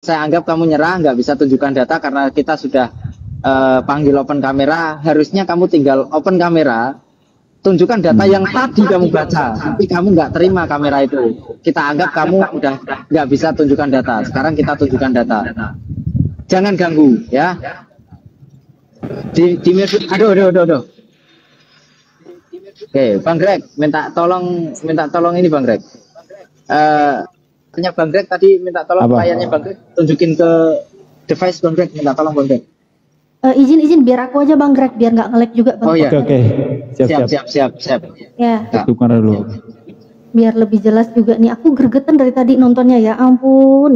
saya anggap kamu nyerah, nggak bisa tunjukkan data karena kita sudah panggil open kamera. Harusnya kamu tinggal open kamera, tunjukkan data yang tadi kamu baca, tapi kamu nggak terima kamera itu. Kita anggap kamu udah nggak bisa tunjukkan data. Sekarang kita tunjukkan data. Jangan ganggu, ya. Di aduh. Oke, Bang Greg, minta tolong ini Bang Greg. Tanya Bang Greg tadi minta tolong layarnya Bang Greg tunjukin ke device Bang Greg, minta tolong Bang Greg. Izin biar aku aja Bang Greg biar nggak nge-lag juga Bang. Oh iya. Oke. Siap. Ya. Tukar dulu. Biar lebih jelas juga nih. Aku gregetan dari tadi nontonnya, ya ampun.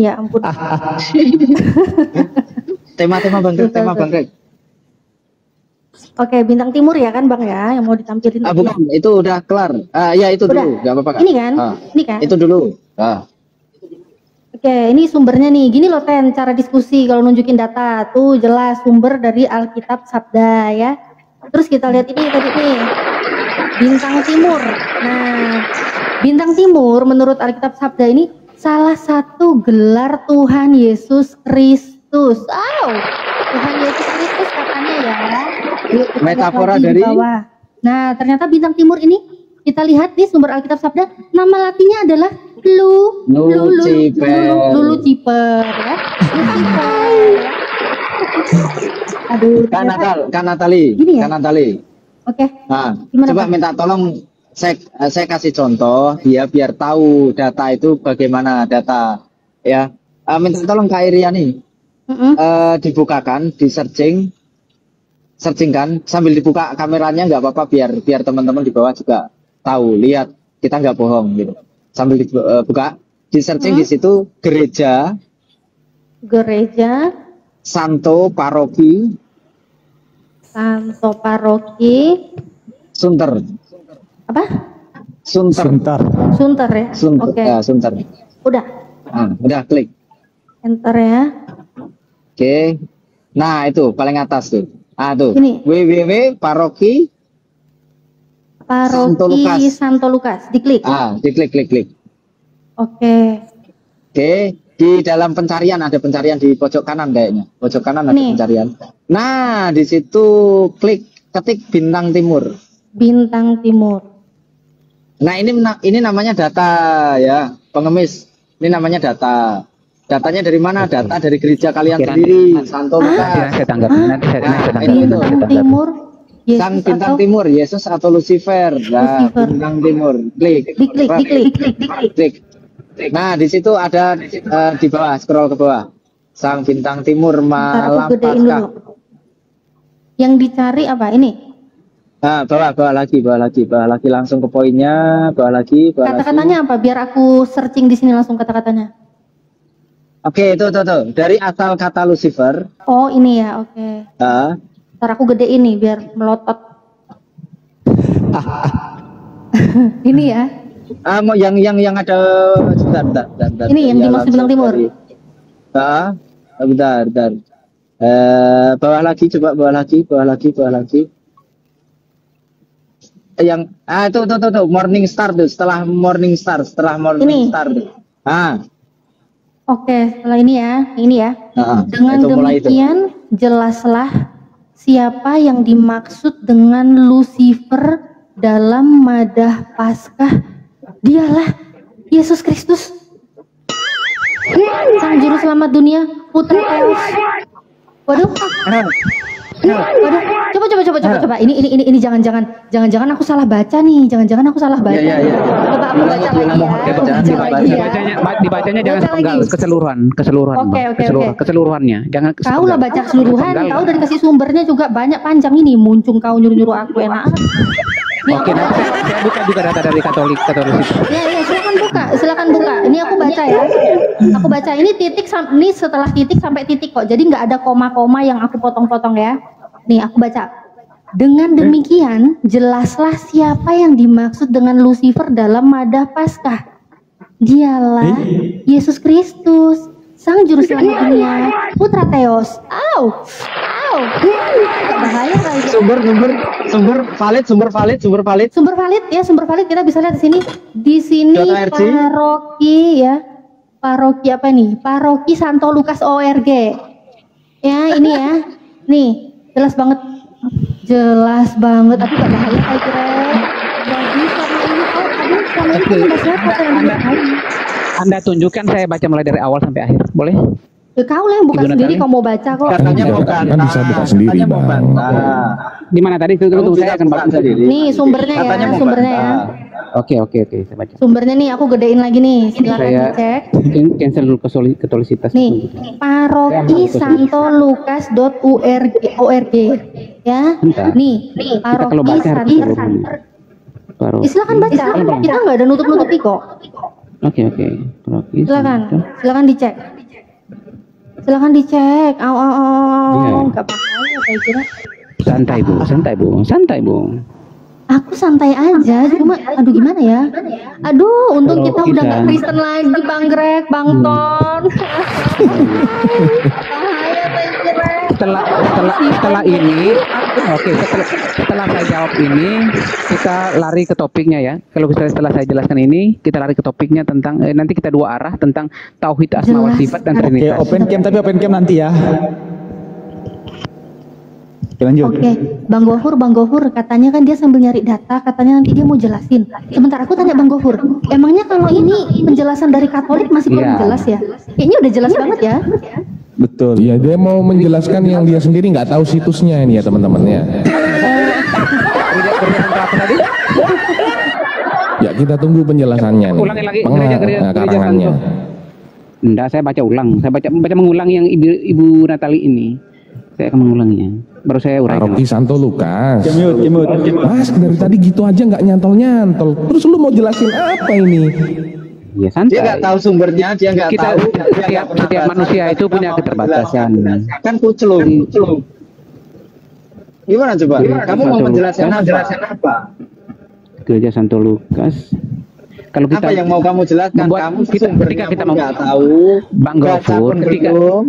Tema Bang Greg, tema Bang Greg. Oke, Bintang Timur ya kan Bang ya yang mau ditampilin. Bukan, itu udah kelar. Ya itu udah. dulu, nggak apa-apa kan? Ini kan? Ini kan? Itu dulu. Oke, ini sumbernya nih. Gini loh Ten, cara diskusi kalau nunjukin data. Tuh jelas sumber dari Alkitab Sabda ya. Terus kita lihat ini tadi nih. Bintang Timur. Nah, Bintang Timur menurut Alkitab Sabda ini salah satu gelar Tuhan Yesus Kristus. Tuhan Yesus Kristus katanya ya. Metafora dari Nah, ternyata Bintang Timur ini kita lihat di sumber Alkitab Sabda, nama latinnya adalah Lucifer ya. Aduh. Kanatali. Ya? Kanatali. Oke. Nah, coba Pak? Minta tolong saya kasih contoh dia biar tahu data itu bagaimana data ya. Minta tolong Kak Iriani dibukakan, di searching kan sambil dibuka kameranya nggak apa-apa biar teman-teman di bawah juga tahu, lihat kita nggak bohong gitu. Sambil dibuka, di searching di situ gereja Santo Paroki Sunter. Apa? Sunter ya. Oke. Ya, Sunter. Udah. Udah klik. Enter ya. Oke. Nah, itu paling atas tuh. Tuh. Ini. www.paroki Santo Lukas. Diklik. Diklik. Oke. Di dalam pencarian ada pencarian di pojok kanan kayaknya. Pojok kanan ada pencarian. Nah, di situ ketik Bintang Timur. Nah, ini namanya data ya, pengemis. Ini namanya data. Datanya dari mana? Data dari gereja kalian sendiri, Santo Lukas. Bintang Timur. Sang Bintang Timur, Yesus atau Lucifer. Nah, Bintang Timur. Klik. Nah, di situ ada di bawah, scroll ke bawah. Sang Bintang Timur malam Paskah. Yang dicari apa ini? Bawah lagi langsung ke poinnya, bawah lagi. Kata-katanya apa? Biar aku searching di sini langsung kata-katanya. Oke, itu dari asal kata Lucifer. Oh, ini ya, oke. Ntar aku gedein nih biar melotot. Ini ya. Yang ada bentar. Ini yang dimaksud Bintang Timur. Bentar. Bawah lagi. Yang itu Morning Star tuh, setelah Morning Star tuh. Oke, setelah ini ya. Dengan demikian jelaslah siapa yang dimaksud dengan Lucifer dalam madah Paskah. Dialah Yesus Kristus, Sang Juru Selamat dunia, Putra Theos. Waduh. Coba. Ini jangan aku salah baca nih. Jangan aku salah baca. Iya. Coba aku baca lagi ya. Dibacanya jangan sepenggal, keseluruhan. Oke. Keseluruhannya. Jangan kau lah baca keseluruhan. Kau dari kasih sumbernya juga banyak panjang ini. Muncung kau nyuruh aku enak. Oke, nanti saya buka juga data dari Katolik itu. Ya, silakan buka. Ini aku baca ya. Aku baca ini titik ini setelah titik sampai titik kok. Jadi nggak ada koma-koma yang aku potong-potong ya. Nih aku baca. Dengan demikian jelaslah siapa yang dimaksud dengan Lucifer dalam madah Paskah. Dialah Yesus Kristus, Sang Juru Selamat dunia, Putra Theos. Bahaya kali. Sumber valid ya, sumber valid kita bisa lihat di sini. Di sini paroki ya. paroki apa nih? Paroki Santo Lukas ORG. Ya, ini ya. Nih, jelas banget. Jelas banget. Tapi gak bahaya kayak kira. Jadi karena ini selama ini kan udah siapa yang Anda tunjukkan, saya baca mulai dari awal sampai akhir, boleh? Ya, kau lah yang buka sendiri, kau mau baca kok. Katanya mau Kan bantah. bisa buka sendiri, Katanya mau Bang. bantah. Di mana tadi? Tunggu, saya akan baca sendiri. Nih sumbernya Katanya ya, mau sumbernya ya. bantah. Oke, saya baca. Sumbernya nih aku gedein lagi nih, silakan Saya dicek. cancel dulu katolisitas. Nih, paroki Santo Lukas.org ya. Bentar. Nih, Kita kalau paroki baca harus Santo. seluruhnya. Ya, silakan baca. Kita nggak ada nutup-nutupi kok. Oke. Paroki Silakan, Santo. silakan dicek. Silakan dicek. Iya. Nggak apa-apa kayak kira. Santai bu. Aku santai aja, cuma aduh gimana ya? Aduh, untung kita udah nggak Kristen lagi, Bang Greg, Bang Ton. Bahaya kayak kira. Setelah ini, setelah saya jawab ini, kita lari ke topiknya ya. Kalau setelah saya jelaskan ini, kita lari ke topiknya tentang nanti kita dua arah tentang tauhid asma wa sifat dan Oke, trinitas. open cam nanti ya. Oke, lanjut. Oke, Bang Gofur katanya kan dia sambil nyari data, katanya nanti dia mau jelasin. Sebentar aku tanya Bang Gofur, emangnya kalau ini penjelasan dari Katolik masih kurang Iya. jelas ya? Kayaknya udah jelas banget ya. Betul. Iya, dia mau menjelaskan yang dia sendiri nggak tahu situsnya ini ya teman-teman ya. Ya kita tunggu penjelasannya nih. Ulangi lagi, gereja Karangannya. Enggak, saya baca ulang. Saya baca mengulang yang Ibu Natali ini. Saya akan mengulanginya. Baru saya uraikan. Paroki Santo Lukas. Mas dari tadi gitu aja nggak nyantol. Terus lu mau jelasin apa ini? Ya santai. Dia nggak tahu sumbernya, dia nggak tahu. Setiap manusia itu punya keterbatasan. Kan kucelung. Gimana coba? Kamu mau menjelaskan apa? Gereja Santo Lukas. Kalau kita Apa yang mau kamu jelaskan? Kamu sumbernya ketika kita pun nggak tahu. Bang baca Gofur, pun ketika belum.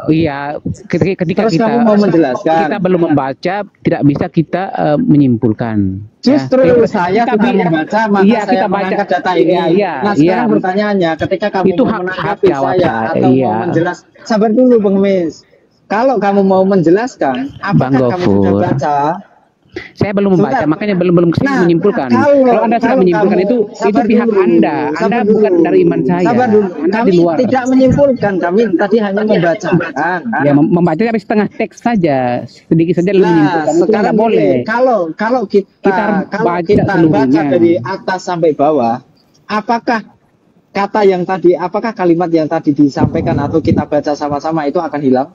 iya, ketika Terus kita kamu mau menjelaskan. kita belum membaca, tidak bisa kita menyimpulkan. Justru Ya. saya Kita sudah bi- membaca, maka iya, saya kita baca. mengangkat data ini. Iya, Nah sekarang iya. pertanyaannya, ketika kamu Itu mau hak menanggapi jawab saya saya, atau iya. mau menjelaskan, sabar dulu Bang Mis. Kalau kamu mau menjelaskan, Bang apakah kamu sudah Gofur. baca? Saya belum membaca, Sebentar. makanya belum Nah, menyimpulkan. Kalau Anda sudah kalau menyimpulkan kamu- itu sabar pihak dulu, Anda sabar bukan dulu. dari iman saya. Sabar dulu. Anda Kami di luar. tidak menyimpulkan, kami tadi hanya membacakan. Ya, membaca tapi setengah teks saja, sedikit saja lalu Nah, menyimpulkan. Itu sekarang nggak boleh. gini, kalau kita baca seluruhnya. baca dari atas sampai bawah, apakah apakah kalimat yang tadi disampaikan atau kita baca sama-sama itu akan hilang?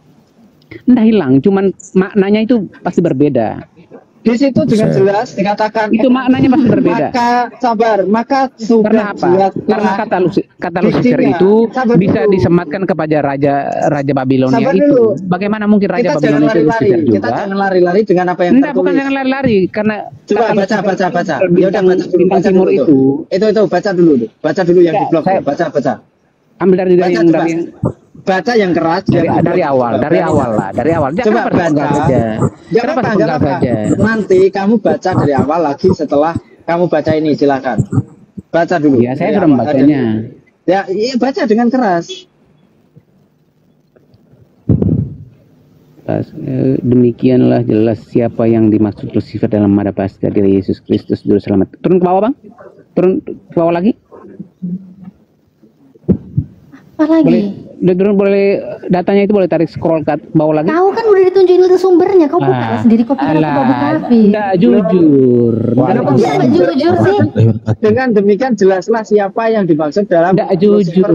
Nggak hilang, cuman maknanya itu pasti berbeda. Di situ dengan jelas dikatakan Itu maknanya pasti berbeda. maka Karena sudah apa? jelas Karena kata Lucifer buktinya. itu Sabar bisa dulu. disematkan kepada raja Babilonia Sabar itu. dulu. Bagaimana mungkin raja kita jangan Babilonia itu lari-lari, Lucifer juga? kita jangan lari-lari dengan apa yang Enggak, bukan tertulis. jangan lari-lari karena Coba kata baca. Lucifer, Ya udah baca dulu, bintang baca timur dulu itu. Itu baca dulu yang di Ya, blog. saya- Baca. Ambil dari Baca, yang coba. dari yang Baca yang keras dari awal. Jangan Coba berpenggal baca. saja. Gak Kenapa apa-apa, sepenggal saja? Nanti kamu baca dari awal lagi setelah kamu baca ini, silakan. Baca dulu. Ya, saya Dari sudah awal. membacanya. Ya, iya baca dengan keras. Demikianlah jelas siapa yang dimaksud Lucifer dalam Mada Pasca diri Yesus Kristus Juru Selamat. Turun ke bawah, Bang. Turun ke bawah lagi. Apa lagi? Boleh datanya itu boleh tarik scroll ke bawah lagi. Tahu kan udah ditunjukin itu sumbernya, kau buka sendiri, kau pikir aku babu kafe. Enggak jujur. Kenapa Iya, nggak jujur sih. Dengan demikian jelaslah siapa yang dimaksud dalam Nggak jujur.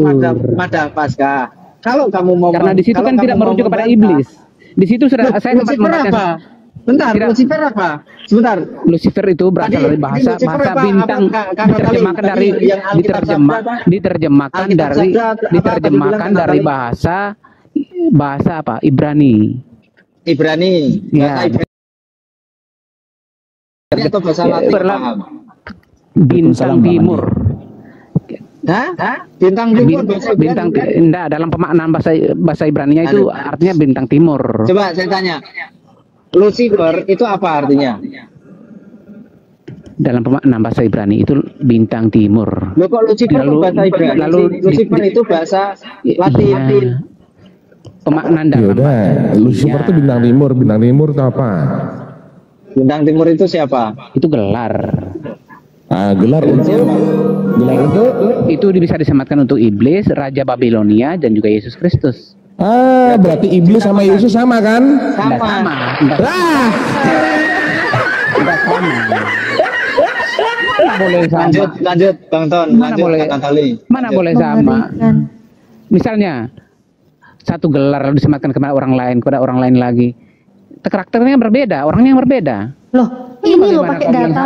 Mada Pasca. Kalau kamu mau Karena di situ kan tidak merujuk kepada iblis. Di situ sudah saya sempat Lucifer apa? membaca. Bentar, Tidak. Lucifer apa? Sebentar. Lucifer itu berasal Tadi, dari bahasa Lucifer apa? bintang, Apa? diterjemahkan Tadi dari yang Alkitab Sabda. diterjemahkan Alkitab dari Sabda apa? diterjemahkan Tadi dari bilang bahasa apa? Ibrani. Ibrani. Ya. Bahasa Ibrani atau bahasa Latin? Paham. Bintang timur. Hah? Bintang timur bahasa Ibrani. Bintang enggak, dalam pemaknaan bahasa Ibraninya itu artinya bintang timur. Coba saya tanya. Lucifer itu apa artinya? dalam pemaknaan bahasa Ibrani itu bintang timur. Loh kok Lucifer itu bahasa Ibrani? Lalu Lucifer itu bahasa Latin. Iya, pemaknaan Ya dalam udah, Lucifer tuh bintang timur itu apa? Bintang timur itu siapa? itu gelar. Gelar untuk Itu bisa disematkan untuk iblis, Raja Babilonia, dan juga Yesus Kristus. berarti iblis sama Yesus sama kan? Tidak sama. Tidak Ah, sama. Mana boleh sama? Lanjut Bang Ton. Mana Lanjut, boleh? Kak Natali. Mana boleh sama? Mengerikan. Misalnya satu gelar lalu disematkan kepada orang lain lagi. Karakternya berbeda, orangnya yang berbeda. Loh, ini loh Bagaimana pakai kau bilang data,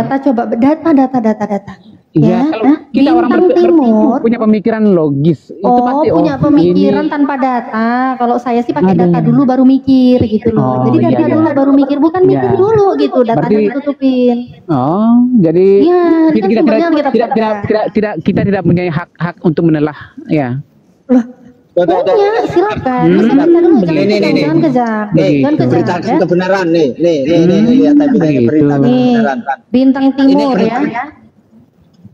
sama? coba data. Iya, Ya, kalau kita orang bintang timur. punya pemikiran logis, itu Oh, pasti punya pemikiran ini. tanpa data. Kalau saya sih pakai Aduh. data dulu baru mikir gitu loh. Oh, Jadi data iya, dulu iya. baru mikir, bukan mikir Iya. dulu gitu. Datanya Berarti- ditutupin. Oh, jadi Iya, kita, kan kita semuanya tidak, kita tidak, pakai tidak, data. kita tidak punya hak untuk menelah, ya. Loh, punya, silakan. Bisa baca dulu, jangan Nih. jangan kejam. Nih, Jangan kejam beritakan ya. kebenaran nih lihat tapi Begitu. beritakan Nih, kebenaran. bintang timur Ini ya.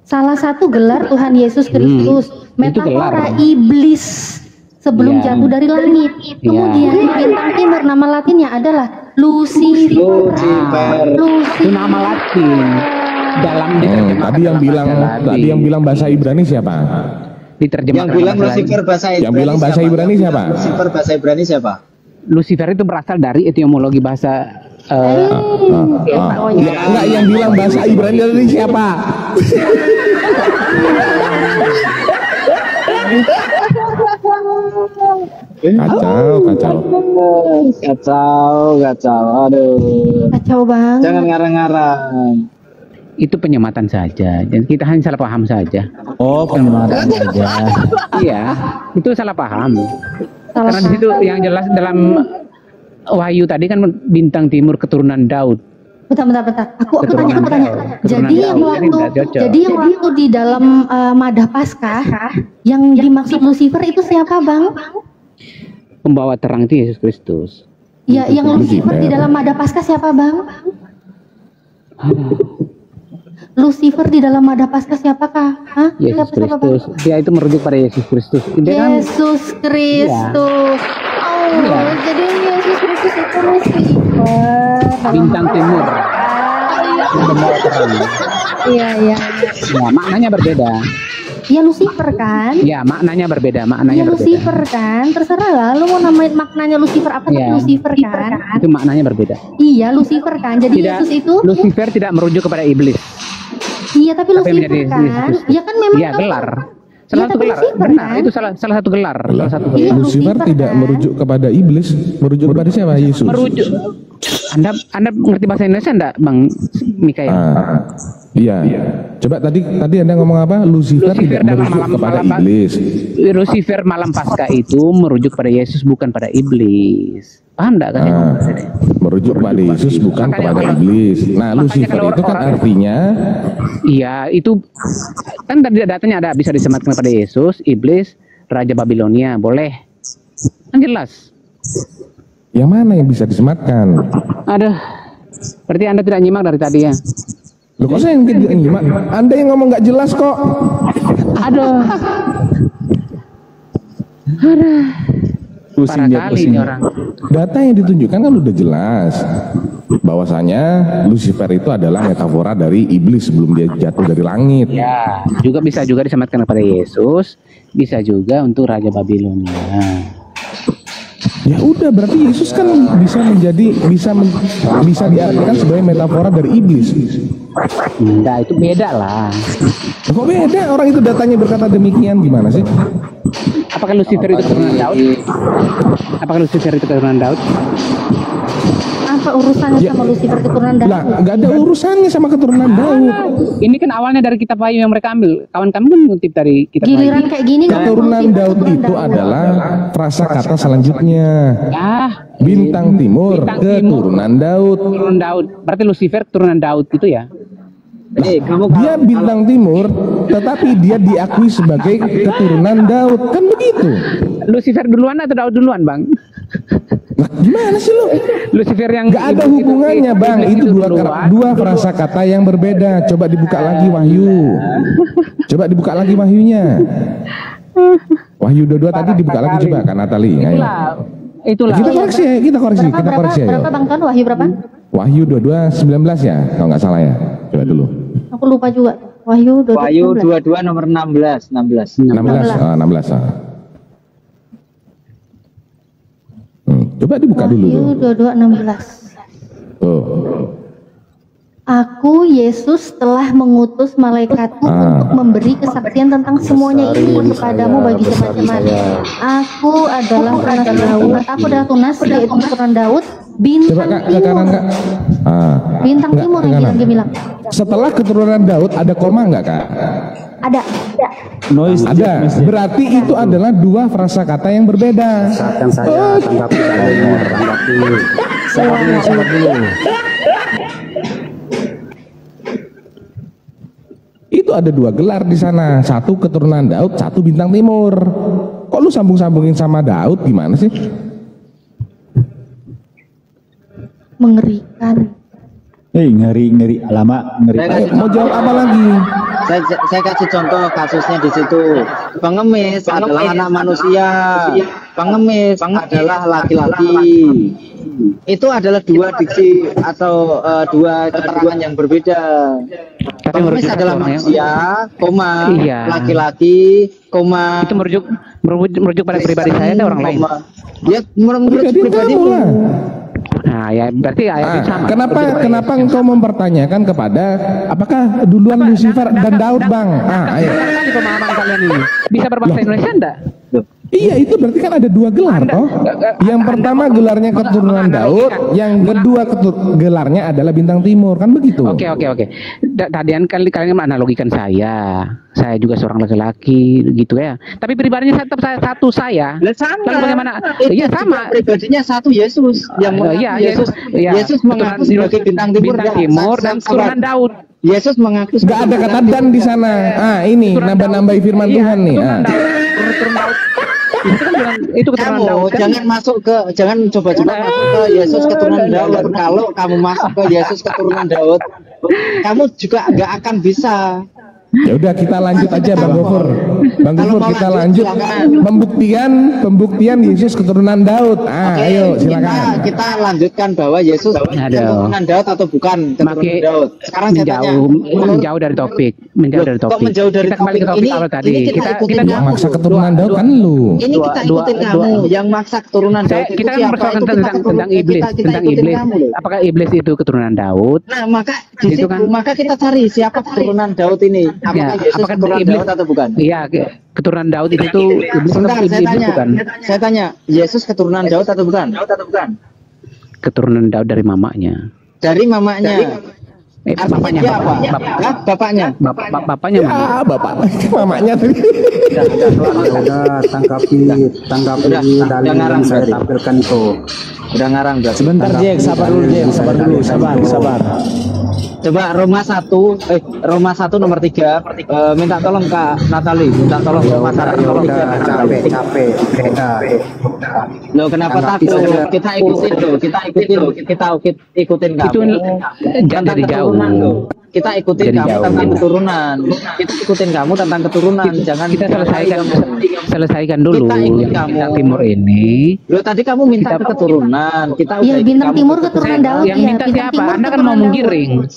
Salah satu gelar Tuhan Yesus Kristus, metafora gelar. iblis sebelum Iya. jatuh dari langit. Iya. Kemudian bintang timur nama latinnya adalah Lucifer. Lucifer. Itu nama Latin. Dalam diterjemahkan tadi yang dalam bilang bahasa Latin. tadi yang bilang bahasa Ibrani siapa? Diterjemahkan Yang dalam bilang bahasa Lucifer Latin. bahasa Ibrani. Yang bilang bahasa Ibrani siapa? Lucifer bahasa Ibrani siapa? Lucifer itu berasal dari etimologi bahasa Pokoknya. Enggak, yang bilang bahasa Ibrani dari siapa? Kacau. Aduh. Kacau banget. Jangan ngarang-ngarang. itu penyematan saja. Dan kita hanya salah paham saja. Oh, penyematan saja. Iya, itu salah paham. Salah Karena di situ yang jelas dalam Wahyu tadi kan bintang timur keturunan Daud. Bentar. Aku Keturunan tanya. Daud. Jadi Keturunan yang Daud. waktu Jadi nggak cocok. di dalam Madah Paskah yang dimaksud Lucifer itu siapa, Bang? Pembawa terang itu Yesus Kristus. Ya, yang Lucifer di dalam Madah Paskah siapa, Bang? Lucifer di dalam Madah Paskah siapakah? Hah? Yesus Siapa, Bang? Kristus. Dia itu merujuk pada Yesus Kristus. Dia kan Yesus Kristus. Oh, Iya. jadi Yesus Kristus itu Lucifer. bintang timur. Pembawa terang. Iya. Ya, maknanya berbeda. Ya Lucifer kan? Ya, maknanya berbeda. Ya Maknanya berbeda. Lucifer kan? Terserah lah, lu mau namain maknanya Lucifer apa tapi Iya. Lucifer kan? Itu maknanya berbeda. Iya Lucifer kan. Jadi Tidak, Yesus itu Lucifer tidak merujuk kepada iblis. iya tapi Tapi Lucifer menjadi kan? Yesus Kristus. Ya kan memang Iya, kamu- gelar. Iya, Salah satu tapi gelar. Lucifer Benar, kan? itu salah satu gelar. Salah satu gelar. Iya, Lucifer Lucifer tidak kan? merujuk kepada iblis, merujuk kepada siapa? Yesus. Merujuk. Anda ngerti bahasa Indonesia enggak, Bang Mikael? Iya. Coba tadi Anda ngomong apa? Lucifer tidak dalam merujuk kepada iblis. Lucifer malam Paskah itu merujuk pada Yesus bukan pada iblis. Paham enggak kan? Merujuk kepada Yesus bukan Makanya kepada orang- iblis. Nah, makanya Lucifer kalau itu kan orang- artinya Iya, itu kan tadi datanya ada bisa disematkan kepada Yesus, iblis, Raja Babilonia, boleh. Kan jelas. yang mana yang bisa disematkan? Aduh. Berarti Anda tidak nyimak dari tadi ya? Loh, kok saya yang tidak nyimak? Anda yang ngomong nggak jelas kok. Aduh. Parah kali ini orang. Data yang ditunjukkan kan udah jelas bahwasanya Lucifer itu adalah metafora dari iblis sebelum dia jatuh dari langit. Ya, juga bisa juga disematkan kepada Yesus, bisa juga untuk Raja Babilonia. Ya udah, berarti Yesus kan bisa diartikan sebagai metafora dari iblis. Enggak, itu beda lah. Kok beda? Orang itu datanya berkata demikian, gimana sih? Apakah Lucifer itu keturunan Daud? Apakah Lucifer itu keturunan Daud? apa urusannya Ya. sama Lucifer keturunan Daud? Lah, nggak ada urusannya sama keturunan Daud. Ini kan awalnya dari kitab Wahyu yang mereka ambil. Kawan kami kan mengutip dari kitab Giliran Wahyu. kayak gini nggak Keturunan mau Daud keturunan itu Daud. adalah prasakata selanjutnya. Ah, Bintang timur, Bintang timur. keturunan Daud. keturunan Daud. Berarti Lucifer keturunan Daud itu ya? Nih, kamu Dia bintang timur, tetapi dia diakui sebagai keturunan Daud. Kan begitu. Lucifer duluan atau Daud duluan, Bang? Nah, gimana sih lu? Lucifer yang Nggak ada hubungannya bang, itu dua frasa kata yang berbeda. Coba dibuka lagi Wahyu. Coba dibuka lagi Wahyunya. Wahyu 22 tadi dibuka lagi coba kan Natali. Ayo. Itulah. Kita koreksi ya, kita koreksi. Berapa Bang Ton? Wahyu berapa? Wahyu 22 19 ya, kalau nggak salah ya. Coba dulu. Aku lupa juga. Wahyu 22 nomor 16. 16. Coba dibuka dulu. Wahyu 22 16. Tuh. Aku Yesus telah mengutus malaikatku untuk memberi kesaksian tentang semuanya ini kepadamu bagi jemaat-jemaat. Aku adalah tunas Daud. Aku adalah tunas yaitu keturunan Daud. Bintang Coba Kak, ke timur. kanan Kak. Bintang Enggak, timur ke yang kanan. dia bilang. Setelah keturunan Daud ada koma nggak Kak? Ada. Ada. Berarti itu adalah dua frasa kata yang berbeda. Saatkan saya tanggapi sabar dulu. Itu ada dua gelar di sana, satu keturunan Daud, satu bintang timur. Kok lu sambung-sambungin sama Daud gimana sih? Mengerikan. Ngeri alamak ngeri. Mau jawab apa lagi? Saya kasih contoh kasusnya di situ. Pengemis adalah anak manusia. Pengemis adalah laki-laki. Itu adalah dua diksi atau dua keterangan yang berbeda. Pengemis adalah manusia, koma, laki-laki, koma. Itu merujuk pada pribadi saya atau orang lain? Ya, menurut pribadimu. Nah, ya berarti ayat itu sama. Kenapa engkau mempertanyakan kepada apakah duluan Lucifer dan Daud, Bang? Ayo. Di pemahaman kalian ini bisa berbahasa Indonesia enggak? Iya, itu berarti kan ada dua gelar toh. Yang pertama gelarnya keturunan Daud, yang kedua gelarnya adalah bintang timur, kan begitu. Oke. Tadian kalian menganalogikan saya. Saya juga seorang laki-laki gitu ya. Tapi pribadinya tetap satu saya. Sama. Lalu bagaimana? Iya sama. Pribadinya satu Yesus yang Yesus mengaku sebagai bintang timur dan keturunan Daud. Yesus mengaku nggak ada kata dan di sana. Ini nambah-nambahi firman Tuhan nih. Itu keturunan Daud kan? Jangan coba-coba masuk ke Yesus keturunan Daud. Kalau kamu masuk ke Yesus keturunan Daud, kamu juga nggak akan bisa. Ya udah kita lanjut aja Bang Gofur. Bang Gofur kita lanjut pembuktian Yesus keturunan Daud. Ayo silakan. Kita lanjutkan bahwa Yesus keturunan Daud atau bukan keturunan Daud. Sekarang saya tanya. Menjauh dari topik. Kok menjauh dari kita kembali ke topik awal tadi. Kita maksa keturunan Daud kan lu. Ini kita ikutin kamu. Yang maksa keturunan Daud itu kita kan siapa? mempersoalkan tentang iblis. Apakah iblis itu keturunan Daud? Nah, maka kita cari siapa keturunan Daud ini. Apakah Yesus keturunan Daud atau bukan? Iya, keturunan Daud itu iblis. Sebentar, saya tanya, Yesus keturunan Daud atau bukan? Keturunan Daud dari mamanya. Dari mamanya. Bapaknya. Bapaknya. Bapaknya mana? Mamanya tadi. Udah tanggapi dalil yang saya tampilkan itu. Udah ngarang udah. Sebentar Jack, sabar dulu, sabar. Coba Roma 1 nomor 3 minta tolong Kak Natali, minta tolong Roma 1 nomor 3. Capek. Loh kenapa takut? Kita ikutin kamu. Itu dari jauh. Kita ikutin kamu tentang keturunan. Kita ikutin kamu tentang keturunan. Jangan kita selesaikan dulu yang bintang timur ini. Loh tadi kamu minta keturunan. Kita Iya, bintang timur keturunan Daud. Yang minta siapa? Anda kan mau menggiring.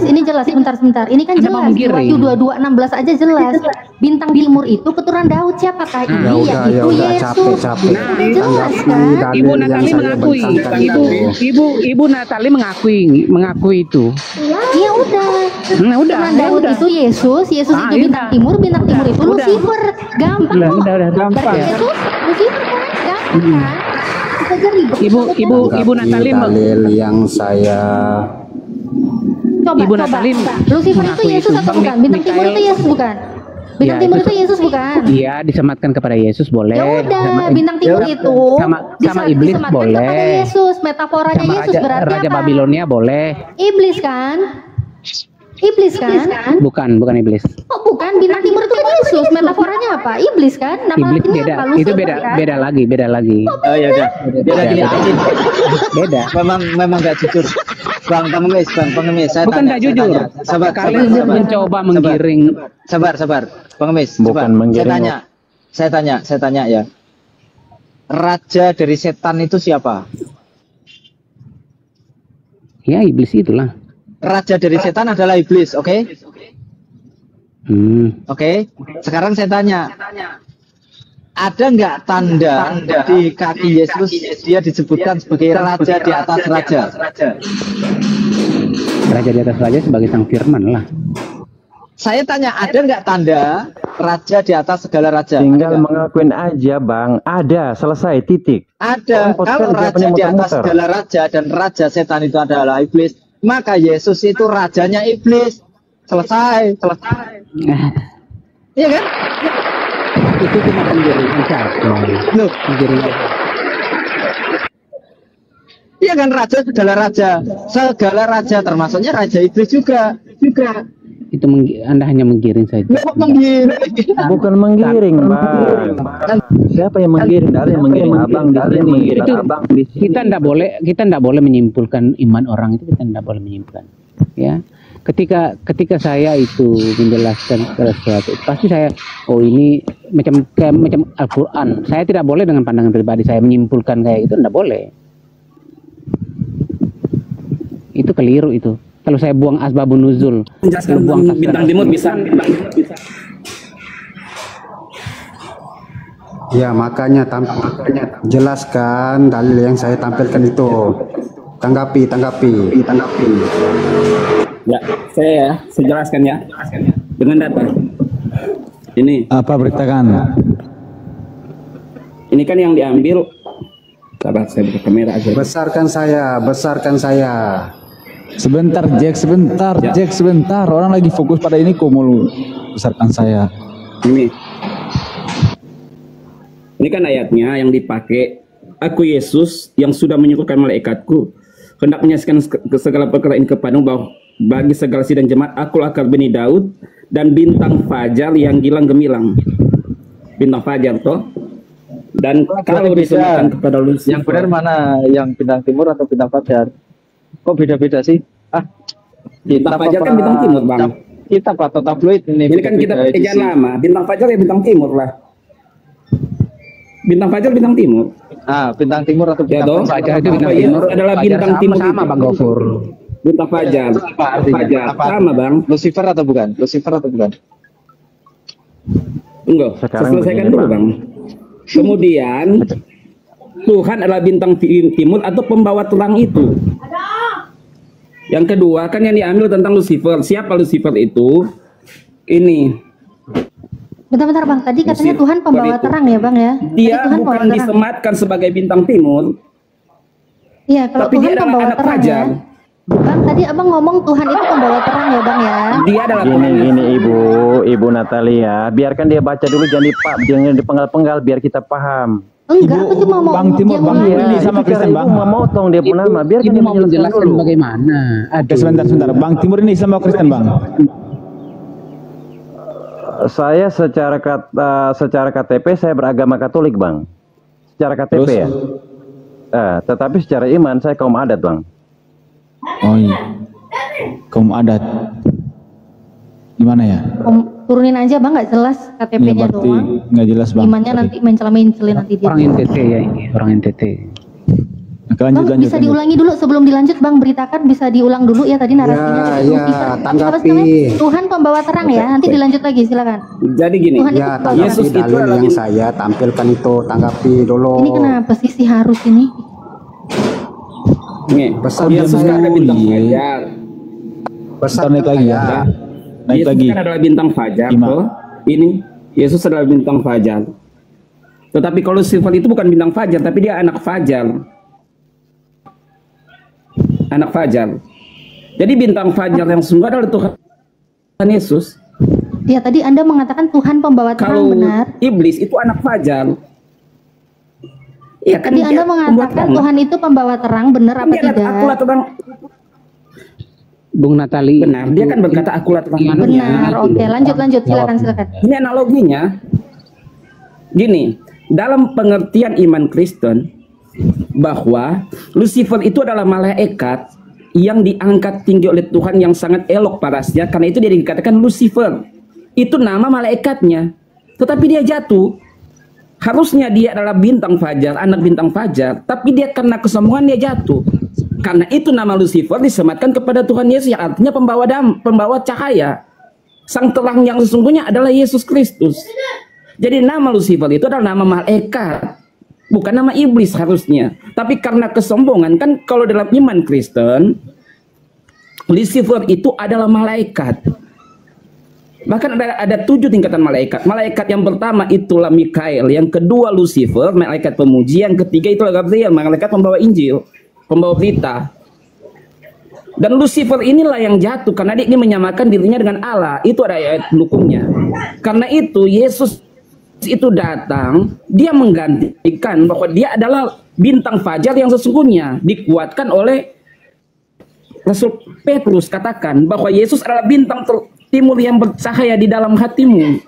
Ini jelas, sebentar. Ini kan jelas. Wahyu 22:16 aja jelas. Bintang timur itu keturunan Daud siapakah ini? Yaitu Yesus. Udah jelas kan? Ibu Natali mengakui. Ibu Natali mengakui itu. Iya udah. Keturunan Daud itu Yesus itu bintang timur itu Lucifer. Gampang kok. Udah. Yesus Lucifer kan? Gampang. Kita jadi Ibu Natali dalil yang saya Ibu Natali Lucifer itu Yesus atau bukan? Bintang timur itu Yesus bukan? Bintang timur itu Yesus bukan? Iya, disematkan kepada Yesus boleh. Ya udah, bintang timur itu sama iblis boleh. Kepada Yesus, metaforanya sama Yesus berarti Raja apa? Babilonia boleh. Iblis kan? Iblis kan? Bukan iblis. Oh bukan, bintang timur itu kan Yesus. Metaforanya apa? Iblis kan? Nama Iblis latinnya beda. apa? Itu Lucifer, beda, kan? beda lagi. Oh ya udah. Beda gini aja. Beda. Memang nggak jujur. Bang pengemis. Saya Bukan tanya, nggak jujur. Sabar. Kalian mencoba menggiring. Sabar. Pengemis. Bukan coba. menggiring. Saya tanya ya. Raja dari setan itu siapa? Ya iblis itulah. Raja dari setan adalah iblis, oke? Oke. Sekarang saya tanya. Ada nggak tanda di kaki Yesus dia disebutkan sebagai raja di atas raja? Raja di atas raja sebagai sang firman lah. Saya tanya, ada nggak tanda raja di atas segala raja? Tinggal mengakuin aja bang, ada, selesai, titik. Ada. Kalau raja di atas segala raja dan raja setan itu adalah iblis, maka Yesus itu rajanya iblis. Selesai. Iya kan? Itu cuma penggiringan saja. Loh, Penggiringan. iya kan, raja adalah raja. Segala raja termasuknya raja iblis juga. Itu Anda hanya menggiring saja. Kok menggiring? Bukan menggiring bang. Siapa yang menggiring? Dari yang menggiring abang di sini. Itu kita tidak boleh menyimpulkan iman orang itu, kita tidak boleh menyimpulkan. Ya, ketika saya itu menjelaskan sesuatu, pasti saya ini macam Al-Quran. Saya tidak boleh dengan pandangan pribadi saya menyimpulkan kayak itu, tidak boleh. Itu keliru itu. Kalau saya buang asbabun nuzul, buang bintang timur bisa. Ya makanya jelaskan dalil yang saya tampilkan itu. Tanggapi. Ya, saya jelaskan ya. Dengan data. Ini. Apa beritakan? Ini kan yang diambil. Sabar, saya buka kamera aja. Besarkan saya. Sebentar Jack, sebentar. Orang lagi fokus pada ini kok mau besarkan saya. Ini kan ayatnya yang dipakai. Aku Yesus yang sudah menyuruhkan malaikatku hendak menyaksikan segala perkara ini kepadamu, bahwa bagi segala sidang jemaat aku akar bani Daud dan bintang fajar yang gilang gemilang. Bintang fajar toh. Dan kalau disebutkan kepada Lucifer, yang benar mana, yang bintang timur atau bintang fajar? Kok beda-beda sih? Bintang fajar kan bintang timur bang. Kita atau tabloid ini kan kita pekerjaan lama. Bintang fajar ya bintang timur lah. Bintang fajar bintang timur. Bintang timur atau bintang fajar itu bintang timur adalah bintang timur sama Bang Gofur. Bintang fajar. Apa artinya? Fajar. Sama bang. Lucifer atau bukan? Enggak. Selesaikan dulu bang. Kemudian Tuhan adalah bintang timur atau pembawa terang itu. Yang kedua kan yang diambil tentang Lucifer. Siapa Lucifer itu? Ini. Bentar bang, tadi katanya Lucifer Tuhan pembawa itu. terang ya bang ya? Dia Tuhan bukan disematkan sebagai bintang timur. Iya, kalau Tapi Tuhan dia adalah pembawa anak terang fajar. ya. Bang, tadi abang ngomong Tuhan itu pembawa terang ya bang ya? Dia adalah Gini ibu Natalia, biarkan dia baca dulu, jangan dipenggal-penggal biar kita paham. Enggak, aku cuma mau Bang Timur, Bang ini sama Kristen Bang. Mau motong dia pun nama, biar kita mau menjelaskan dulu. bagaimana. Sebentar. Bang Timur ini sama Kristen Bang. Saya secara KTP saya beragama Katolik bang. Secara KTP Terus? ya. Tetapi secara iman saya kaum adat bang. Oh iya. Kaum adat. Gimana ya? Turunin aja bang, nggak jelas Iya KTP-nya berarti doang. nggak jelas Bang. Imannya nanti mencela-mencelin nanti dia. Orang NTT ya ini, orang NTT. Lanjut. Bisa diulangi dulu sebelum dilanjut bang, beritakan bisa diulang dulu ya tadi narasinya. tanggapi. Tuhan pembawa terang ya, nanti dilanjut lagi silakan. Jadi gini. Tuhan itu Ya, pembawa Yesus terang. itu dalil adalah yang saya tampilkan itu, tanggapi dulu. Ini kenapa sih si harus ini? Nih, Yesus kan ada bintang fajar. Besar Naik lagi ya. Naik Yesus lagi. kan adalah bintang fajar toh. Ini Yesus adalah bintang fajar. Tetapi kalau Lucifer itu bukan bintang fajar, tapi dia anak fajar. Anak fajar. Jadi bintang fajar yang sungguh adalah Tuhan Yesus. Ya tadi Anda mengatakan Tuhan pembawa terang, Kalau benar. iblis itu anak fajar. Iya kan Tadi Anda dia mengatakan pembuat Tuhan itu pembawa terang, benar apa Dia adalah- tidak? akulah terang. Bung Natali. Benar, dia kan berkata akulah terang dunia. Benar, oke. Lanjut, silakan. Ini analoginya. Gini, dalam pengertian iman Kristen bahwa Lucifer itu adalah malaikat yang diangkat tinggi oleh Tuhan yang sangat elok parasnya, karena itu dia dikatakan Lucifer. Itu nama malaikatnya. Tetapi dia jatuh. Harusnya dia adalah bintang fajar, anak bintang fajar, tapi dia karena kesombongan dia jatuh. Karena itu nama Lucifer disematkan kepada Tuhan Yesus yang artinya pembawa cahaya. Sang terang yang sesungguhnya adalah Yesus Kristus. Jadi nama Lucifer itu adalah nama malaikat, bukan nama iblis harusnya. Tapi karena kesombongan, kan kalau dalam iman Kristen, Lucifer itu adalah malaikat. Bahkan ada 7 tingkatan malaikat. Malaikat yang pertama itulah Mikael, yang kedua Lucifer, malaikat pemuji, yang ketiga itulah Gabriel, malaikat pembawa Injil, pembawa berita. Dan Lucifer inilah yang jatuh karena dia ingin menyamakan dirinya dengan Allah. Itu ada ayat pendukungnya. Karena itu Yesus itu datang, dia menggantikan bahwa dia adalah bintang fajar yang sesungguhnya, dikuatkan oleh Rasul Petrus katakan bahwa Yesus adalah bintang timur yang bercahaya di dalam hatimu.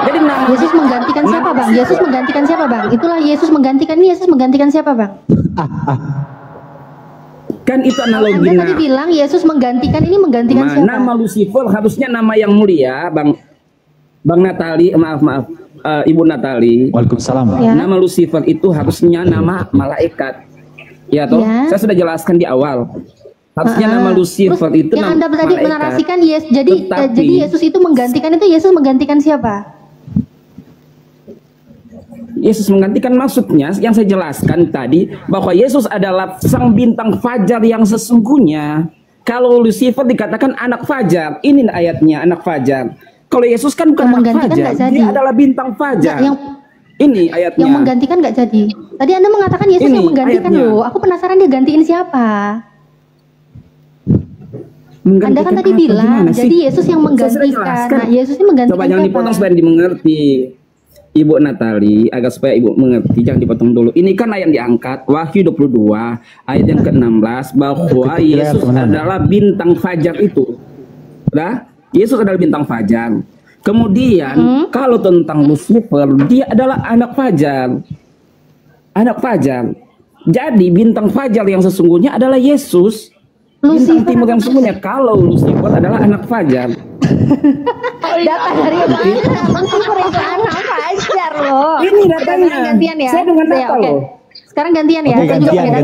Jadi nama Yesus menggantikan siapa, Bang? Yesus menggantikan siapa, Bang? Itulah Yesus menggantikan. Ini Yesus menggantikan siapa, Bang? Kan itu analogi. Anda tadi bilang Yesus menggantikan, ini menggantikan siapa? Nama Lucifer harusnya nama yang mulia, Bang Natali, maaf, Ibu Natali. Waalaikumsalam. Ya. Nama Lucifer itu harusnya nama malaikat. Ya toh? Ya. Saya sudah jelaskan di awal. Harusnya nama Lucifer itu yang nama Anda tadi malaikat. menarasikan jadi Yesus itu menggantikan, itu Yesus menggantikan siapa? Yesus menggantikan maksudnya yang saya jelaskan tadi bahwa Yesus adalah sang bintang fajar yang sesungguhnya. Kalau Lucifer dikatakan anak fajar, ini ayatnya anak fajar. Kalau Yesus kan bukan anak fajar, dia adalah bintang fajar. Ini ayatnya. Yang menggantikan nggak jadi. Tadi Anda mengatakan Yesus Ini yang menggantikan ayatnya. loh. Aku penasaran dia gantiin siapa? Anda kan tadi bilang, jadi Yesus yang menggantikan. Nah, Yesus ini menggantikan Coba jangan siapa? dipotong supaya dimengerti. Ibu Natali, agar supaya Ibu mengerti, jangan dipotong dulu. Ini kan ayat diangkat, Wahyu 22, ayat yang ke-16, bahwa Yesus adalah bintang fajar itu. Udah? Yesus adalah bintang fajar. Kemudian, kalau tentang Lucifer, dia adalah anak fajar. Anak fajar. Jadi, bintang fajar yang sesungguhnya adalah Yesus. Bintang timur yang sesungguhnya. Kalau Lucifer adalah anak fajar. Data dari mana? Lucifer itu anak fajar loh. Ini datanya. Sekarang gantian ya. Saya dengan data Oke. loh. Sekarang gantian ya. Oke, Saya juga pakai data.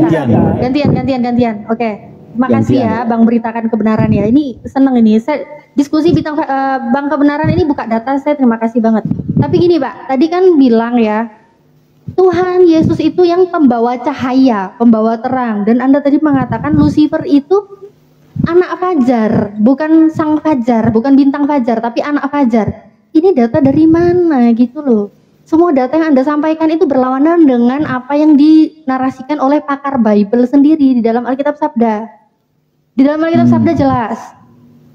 gantian. Oke. Terima kasih ya Bang beritakan kebenaran ya. Ini seneng ini. Saya diskusi Bang kebenaran ini buka data, saya terima kasih banget. Tapi gini Pak, tadi kan bilang ya, Tuhan Yesus itu yang pembawa cahaya, pembawa terang. Dan Anda tadi mengatakan Lucifer itu anak fajar, bukan sang fajar, bukan bintang fajar, tapi anak fajar. Ini data dari mana gitu loh. Semua data yang Anda sampaikan itu berlawanan dengan apa yang dinarasikan oleh pakar Bible sendiri di dalam Alkitab Sabda. Di dalam Alkitab Sabda jelas.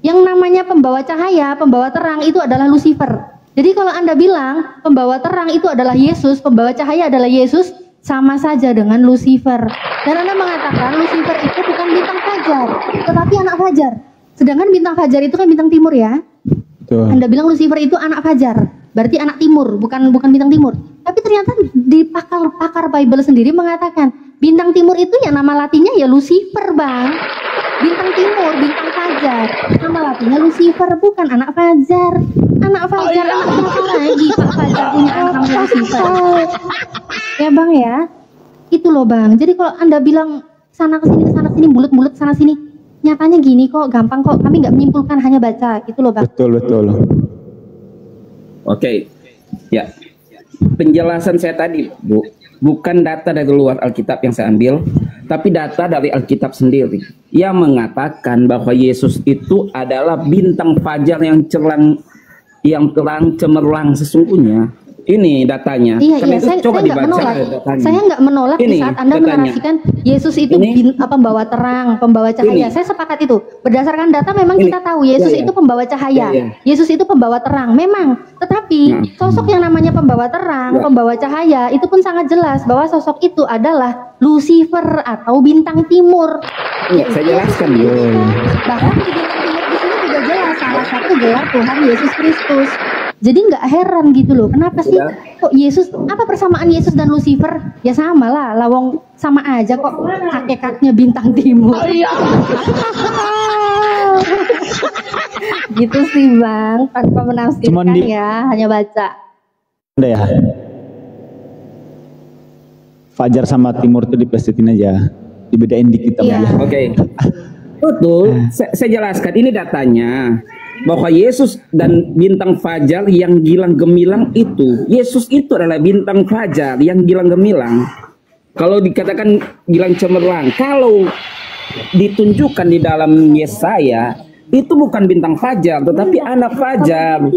Yang namanya pembawa cahaya, pembawa terang itu adalah Lucifer. Jadi kalau Anda bilang pembawa terang itu adalah Yesus, pembawa cahaya adalah Yesus, sama saja dengan Lucifer. Dan Anda mengatakan Lucifer itu bukan bintang fajar, tetapi anak fajar. Sedangkan bintang fajar itu kan bintang timur ya. Betul. Anda bilang Lucifer itu anak fajar, berarti anak timur, bukan bintang timur. Tapi ternyata di pakar Bible sendiri mengatakan bintang timur itu ya nama latinnya ya Lucifer, Bang. Bintang timur, bintang fajar. Nama latinnya Lucifer, bukan anak fajar. Anak fajar, anak siapa lagi? Pak Fajar punya anak namanya Lucifer. Ya Bang ya, itu loh Bang. Jadi kalau Anda bilang sana kesini, bulut-bulut sana sini, nyatanya gini kok, gampang kok. Kami nggak menyimpulkan, hanya baca. Itu loh Bang. Betul. Oke. Ya. Penjelasan saya tadi, Bu, bukan data dari luar Alkitab yang saya ambil, tapi data dari Alkitab sendiri yang mengatakan bahwa Yesus itu adalah bintang fajar yang terang cemerlang sesungguhnya. Ini datanya. Iya, Karena iya, itu saya coba nggak dibaca menolak. datanya. Saya nggak menolak di Ini saat Anda datanya. menarasikan Yesus itu pembawa terang, pembawa cahaya. Saya sepakat itu. Berdasarkan data memang kita tahu Yesus itu pembawa cahaya. Yesus itu pembawa terang, memang. Tetapi sosok yang namanya pembawa terang, pembawa cahaya itu pun sangat jelas bahwa sosok itu adalah Lucifer atau bintang timur. Iya, saya jelaskan dulu. Bahkan di bintang timur di sini juga jelas salah satu gelar Tuhan Yesus Kristus. Jadi nggak heran gitu loh, kenapa sih kok Yesus, apa persamaan Yesus dan Lucifer? Ya sama lah, lawang sama aja kok, hakikatnya bintang timur. Gitu sih Bang, tanpa menafsirkan ya, hanya baca. Udah ya. Fajar sama timur tuh diplesetin aja, dibedain dikit aja. Oke. Betul, saya jelaskan ini datanya. Bahwa Yesus dan bintang fajar yang gilang gemilang itu, Yesus itu adalah bintang fajar yang gilang gemilang. Kalau dikatakan gilang cemerlang, kalau ditunjukkan di dalam Yesaya, itu bukan bintang fajar, tetapi anak fajar.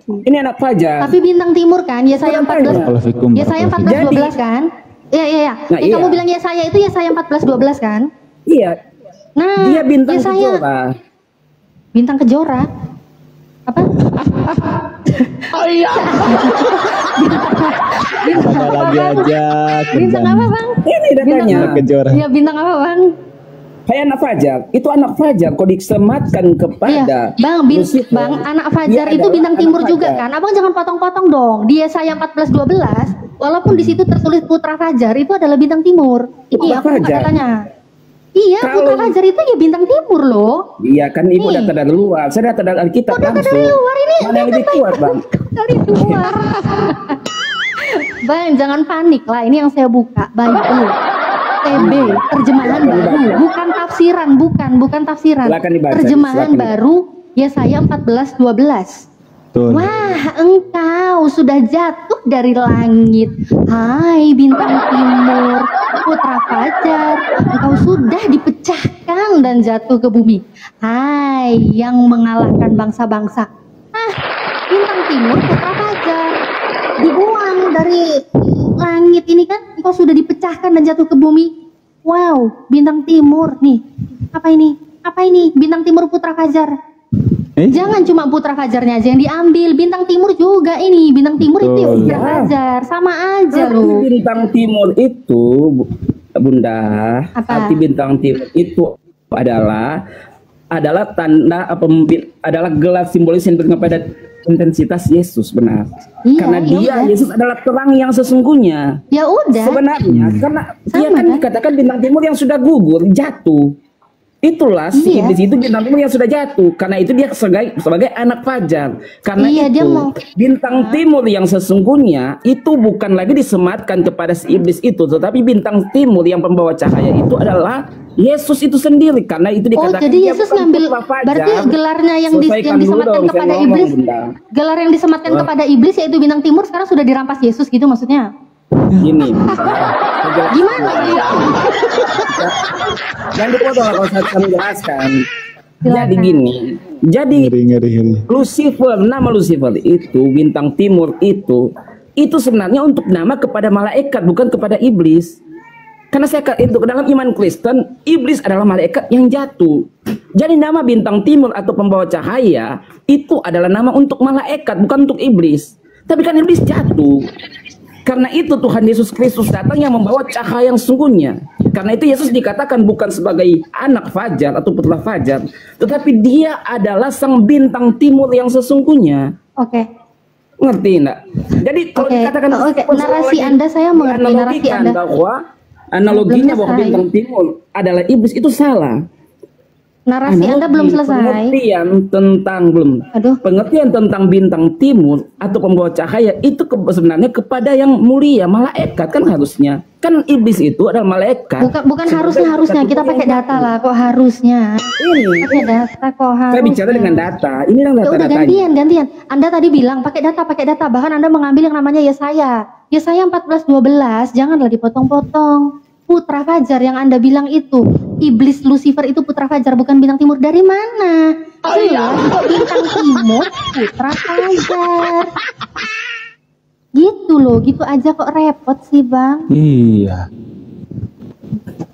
Ini anak fajar. Tapi bintang timur kan, Yesaya 14, Yesaya 14:12 kan? Iya, iya, iya. Nah, Kamu bilang Yesaya itu Yesaya 14:12 kan? Iya. Nah, dia bintang Yesaya kejora. Bintang kejora? Apa? Oh iya. Bintang lagi aja. Bintang apa Bang? Ini datanya. Kejora. Iya, bintang apa Bang? Kayak anak fajar. Itu anak fajar. Kok disematkan kepada Bang, Bang, anak fajar itu bintang timur juga kan? Abang jangan potong-potong dong. Di Yesaya 14:12, walaupun di situ tertulis putra fajar, itu adalah bintang timur. Iya, katanya. Iya, putra fajar itu ya bintang timur loh. Iya kan ibu data dari luar, saya data dari Alkitab langsung. Data dari luar ini mana yang lebih kuat Bang? Dari luar. Bang, jangan panik lah. Ini yang saya buka. Bible, TB, terjemahan baru, bukan tafsiran, bukan tafsiran. Terjemahan baru Yesaya 14:12. Wah, engkau sudah jatuh dari langit, hai bintang timur, putra fajar, engkau sudah dipecahkan dan jatuh ke bumi, hai yang mengalahkan bangsa-bangsa. Bintang timur, putra fajar, dibuang dari langit ini kan, engkau sudah dipecahkan dan jatuh ke bumi. Wow, bintang timur nih, apa ini? Apa ini? Bintang timur, putra fajar. Jangan cuma putra fajarnya aja yang diambil, bintang timur juga ini. Bintang timur itu ya putra fajar, sama aja loh. Bintang timur itu, Bunda, arti bintang timur itu adalah tanda adalah gelar simbolis yang diberikan pada intensitas Yesus, benar. Iya, karena Yesus adalah terang yang sesungguhnya. Ya udah. Sebenarnya karena dia kan dikatakan bintang timur yang sudah gugur, jatuh. Itulah si iblis itu bintang timur yang sudah jatuh, karena itu dia sebagai anak fajar. Karena itu bintang timur yang sesungguhnya itu bukan lagi disematkan kepada si iblis itu, tetapi bintang timur yang pembawa cahaya itu adalah Yesus itu sendiri. Karena itu dikatakan jadi Yesus ngambil berarti gelarnya yang disematkan kepada iblis, gelar yang disematkan kepada iblis yaitu bintang timur sekarang sudah dirampas Yesus gitu maksudnya. Gini. Gimana? Jangan dipotong kalau saya menjelaskan. Jadi gini. Jadi Lucifer, nama Lucifer itu bintang timur itu sebenarnya untuk nama kepada malaikat bukan kepada iblis. Karena itu dalam iman Kristen, iblis adalah malaikat yang jatuh. Jadi nama bintang timur atau pembawa cahaya itu adalah nama untuk malaikat bukan untuk iblis. Tapi kan iblis jatuh. Karena itu Tuhan Yesus Kristus datang yang membawa cahaya yang sesungguhnya. Karena itu Yesus dikatakan bukan sebagai anak fajar atau putra fajar, tetapi dia adalah sang bintang timur yang sesungguhnya. Oke. Ngerti enggak? Jadi kalau dikatakan narasi Anda saya mengerti narasi Anda. Bahwa analoginya bahwa bintang timur adalah iblis itu salah. Narasi Anda belum selesai. Pengertian tentang bintang timur atau pembawa cahaya itu sebenarnya kepada yang mulia, malaikat kan harusnya. Kan iblis itu adalah malaikat. Bukan harusnya kita pakai data lah kok harusnya. Ini pakai data kok harusnya. Saya bicara dengan data. Ini yang data-datanya. Gantian. Anda tadi bilang pakai data. Bahkan Anda mengambil yang namanya Yesaya 14:12. Janganlah dipotong-potong. Putra fajar yang Anda bilang itu iblis Lucifer itu putra fajar bukan bintang timur. Dari mana? Bintang timur putra fajar Gitu loh, gitu aja kok repot sih Bang. Iya.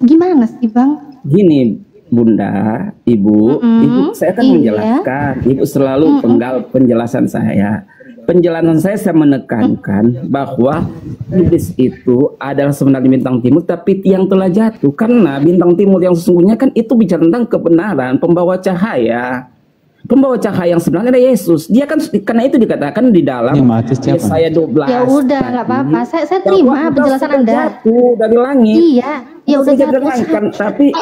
Gimana sih Bang? Gini Bunda, Ibu, Ibu saya kan menjelaskan, Ibu selalu penggal penjelasan saya. Penjelasan saya menekankan bahwa iblis itu adalah sebenarnya bintang timur, tapi yang telah jatuh. Karena bintang timur yang sesungguhnya kan itu bicara tentang kebenaran, pembawa cahaya. Pembawa cahaya yang sebenarnya ada Yesus. Dia kan karena itu dikatakan di dalam Yesaya 12. Ya udah, nggak apa-apa. Saya terima penjelasan Anda. Jatuh dari langit. Iya, ya udah jatuh. Kan, tapi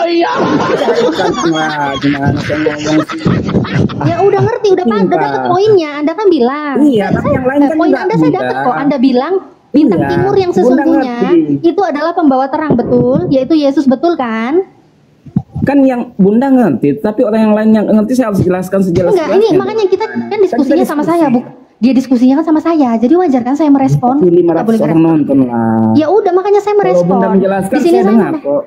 gimana saya ngomong sih? Ya udah ngerti, udah dapat poinnya. Anda kan bilang. Iya, tapi yang lain kan poin Anda saya dapat kok. Anda bilang bintang timur yang sesungguhnya itu adalah pembawa terang, betul? Yaitu Yesus, betul kan? Kan yang Bunda ngerti, tapi orang yang lain yang ngerti saya harus jelaskan sejelas-jelasnya. Enggak, ini makanya kita kan diskusinya sama saya, Bu. Dia diskusinya kan sama saya, jadi wajar kan saya merespon. 500 orang nonton lah. Ya udah, makanya saya merespon. Kalau Bunda menjelaskan, di sini saya dengar kok.